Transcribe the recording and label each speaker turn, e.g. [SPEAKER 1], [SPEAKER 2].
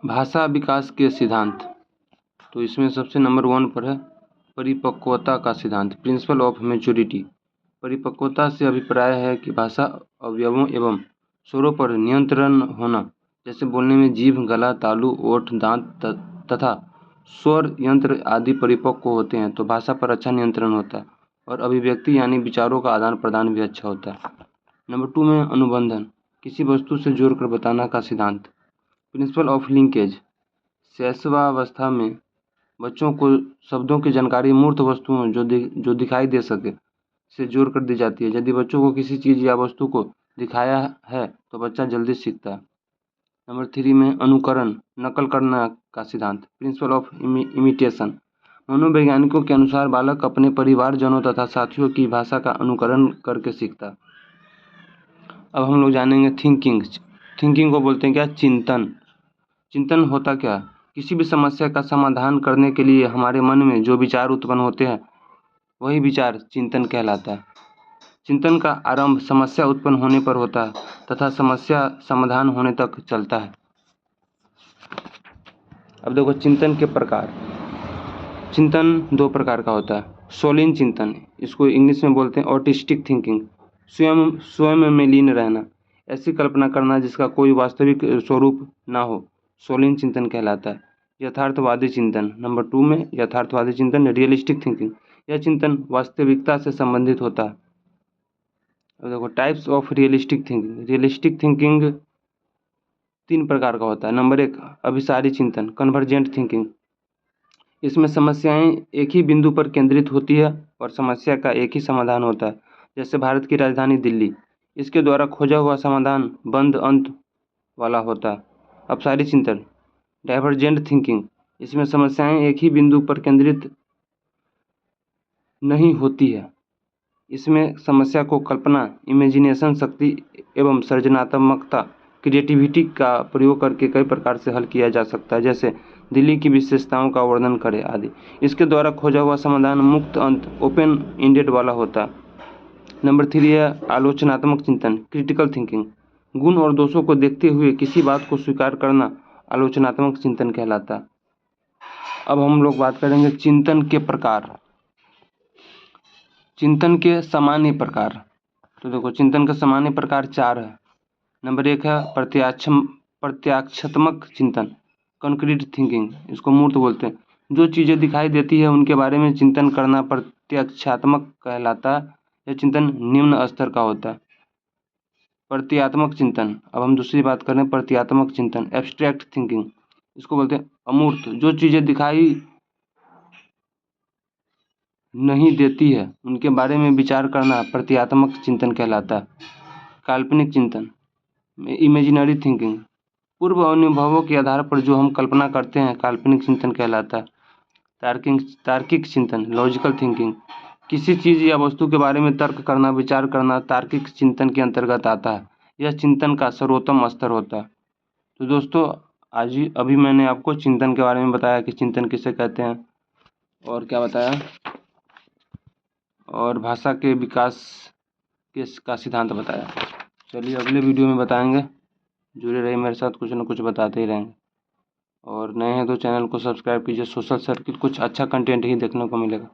[SPEAKER 1] भाषा विकास के सिद्धांत। तो इसमें सबसे नंबर 1 पर है परिपक्वता का सिद्धांत, प्रिंसिपल ऑफ मैच्योरिटी। परिपक्वता से अभिप्राय है कि भाषा अवयवों एवं स्वरों पर नियंत्रण होना, जैसे बोलने में जीभ, गला, तालु, ओठ, दांत तथा स्वर यंत्र आदि परिपक्व होते हैं तो भाषा पर अच्छा नियंत्रण होता है और अभिव्यक्ति यानी विचारों का आदान प्रदान भी अच्छा होता है। नंबर 2 में अनुबंधन, किसी वस्तु से जोड़कर बताना का सिद्धांत, प्रिंसिपल ऑफ लिंकेज। शैशवावस्था में बच्चों को शब्दों की जानकारी मूर्त वस्तुओं जो दिखाई दे सके से जोड़कर दी जाती है। यदि बच्चों को किसी चीज़ या वस्तु को दिखाया है तो बच्चा जल्दी सीखता है। नंबर 3 में अनुकरण, नकल करना का सिद्धांत, प्रिंसिपल ऑफ इमिटेशन। मनोवैज्ञानिकों के अनुसार बालक अपने परिवारजनों तथा साथियों की भाषा का अनुकरण करके सीखता है। अब हम लोग जानेंगे थिंकिंग। थिंकिंग को बोलते हैं क्या? चिंतन। चिंतन होता क्या? किसी भी समस्या का समाधान करने के लिए हमारे मन में जो विचार उत्पन्न होते हैं वही विचार चिंतन कहलाता है। चिंतन का आरंभ समस्या उत्पन्न होने पर होता है तथा समस्या समाधान होने तक चलता है। अब देखो चिंतन के प्रकार। चिंतन 2 प्रकार का होता है। सोलिन चिंतन, इसको इंग्लिश में बोलते हैं ऑटिस्टिक थिंकिंग। स्वयं में लीन रहना, ऐसी कल्पना करना जिसका कोई वास्तविक स्वरूप ना हो, सोलिन चिंतन कहलाता है। यथार्थवादी चिंतन, नंबर 2 में यथार्थवादी चिंतन, रियलिस्टिक थिंकिंग। यह चिंतन वास्तविकता से संबंधित होता है। अब देखो types of realistic thinking. Realistic thinking 3 प्रकार का होता है। नंबर 1 अभिसारी चिंतन, कन्वर्जेंट थिंकिंग। इसमें समस्याएं एक ही बिंदु पर केंद्रित होती है और समस्या का एक ही समाधान होता है, जैसे भारत की राजधानी दिल्ली। इसके द्वारा खोजा हुआ समाधान बंद अंत वाला होता है। अपसारी चिंतन, डाइवर्जेंट थिंकिंग। इसमें समस्याएं एक ही बिंदु पर केंद्रित नहीं होती है। इसमें समस्या को कल्पना, इमेजिनेशन शक्ति एवं सृजनात्मकता, क्रिएटिविटी का प्रयोग करके कई प्रकार से हल किया जा सकता है, जैसे दिल्ली की विशेषताओं का वर्णन करें आदि। इसके द्वारा खोजा हुआ समाधान मुक्त अंत, ओपन एंडेड वाला होता है। नंबर 3 है आलोचनात्मक चिंतन, क्रिटिकल थिंकिंग। गुण और दोषों को देखते हुए किसी बात को स्वीकार करना आलोचनात्मक चिंतन कहलाता है। अब हम लोग बात करेंगे चिंतन के प्रकार। चिंतन के सामान्य प्रकार। तो देखो चिंतन के सामान्य प्रकार 4 है। नंबर 1 है प्रत्याक्षात्मक चिंतन, कंक्रीट थिंकिंग। इसको मूर्त बोलते हैं। जो चीज़ें दिखाई देती है उनके बारे में चिंतन करना प्रत्याक्षात्मक कहलाता है। यह चिंतन निम्न स्तर का होता है। प्रतीकात्मक चिंतन। अब हम दूसरी बात करें प्रतीकात्मक चिंतन, एब्स्ट्रैक्ट थिंकिंग। इसको बोलते हैं अमूर्त। जो चीज़ें दिखाई नहीं देती है उनके बारे में विचार करना प्रतीकात्मक चिंतन कहलाता है। काल्पनिक चिंतन, इमेजिनरी थिंकिंग। पूर्व अनुभवों के आधार पर जो हम कल्पना करते हैं काल्पनिक चिंतन कहलाता है। तार्किक चिंतन, लॉजिकल थिंकिंग। किसी चीज़ या वस्तु के बारे में तर्क करना, विचार करना तार्किक चिंतन के अंतर्गत आता है। यह चिंतन का सर्वोत्तम स्तर होता है। तो दोस्तों अभी मैंने आपको चिंतन के बारे में बताया कि चिंतन किसे कहते हैं और क्या बताया, और भाषा के विकास का सिद्धांत बताया। चलिए अगले वीडियो में बताएंगे। जुड़े रहिए मेरे साथ, कुछ न कुछ बताते ही रहेंगे। और नए हैं तो चैनल को सब्सक्राइब कीजिए। सोशल सर्किट कुछ अच्छा कंटेंट ही देखने को मिलेगा।